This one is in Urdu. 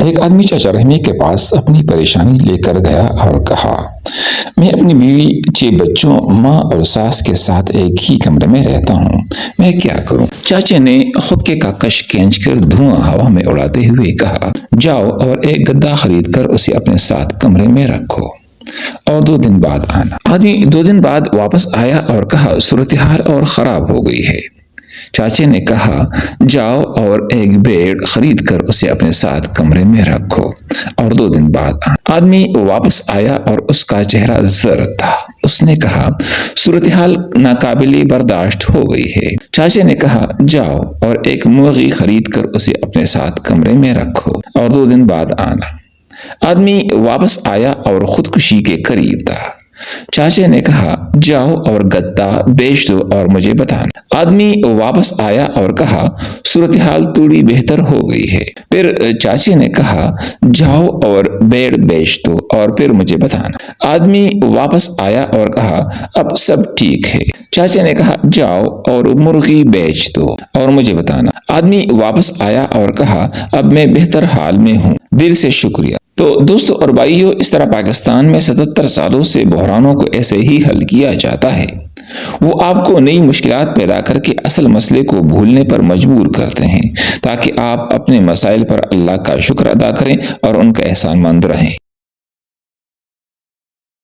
ایک آدمی چچا رحمی کے پاس اپنی پریشانی لے کر گیا اور کہا، میں اپنی بیوی، 6 بچوں، ماں اور ساس کے ساتھ ایک ہی کمرے میں رہتا ہوں، میں کیا کروں؟ چاچے نے حقے کا کش کھینچ کر دھواں ہوا میں اڑاتے ہوئے کہا، جاؤ اور ایک گدا خرید کر اسے اپنے ساتھ کمرے میں رکھو اور 2 دن بعد آنا۔ آدمی 2 دن بعد واپس آیا اور کہا، صورتحال اور خراب ہو گئی ہے۔ چاچے نے کہا، جاؤ اور ایک بیڈ خرید کر اسے اپنے ساتھ کمرے میں رکھو اور 2 دن بعد آنا۔ آدمی واپس آیا اور اس کا چہرہ زرد تھا۔ اس نے کہا، صورتحال ناقابل برداشت ہو گئی ہے۔ چاچے نے کہا، جاؤ اور ایک مرغی خرید کر اسے اپنے ساتھ کمرے میں رکھو اور 2 دن بعد آنا۔ آدمی واپس آیا اور خودکشی کے قریب تھا۔ چاچے نے کہا، جاؤ اور گدا بیچ دو اور مجھے بتانا۔ آدمی واپس آیا اور کہا، صورتحال تھوڑی بہتر ہو گئی ہے۔ پھر چاچے نے کہا، جاؤ اور بیڑ بیچ دو اور پھر مجھے بتانا۔ آدمی واپس آیا اور کہا، اب سب ٹھیک ہے۔ چاچے نے کہا، جاؤ اور مرغی بیچ دو اور مجھے بتانا۔ آدمی واپس آیا اور کہا، اب میں بہتر حال میں ہوں، دل سے شکریہ۔ تو دوستو اور بھائیو، اس طرح پاکستان میں 77 سالوں سے بحرانوں کو ایسے ہی حل کیا جاتا ہے۔ وہ آپ کو نئی مشکلات پیدا کر کے اصل مسئلے کو بھولنے پر مجبور کرتے ہیں، تاکہ آپ اپنے مسائل پر اللہ کا شکر ادا کریں اور ان کا احسان مند رہیں۔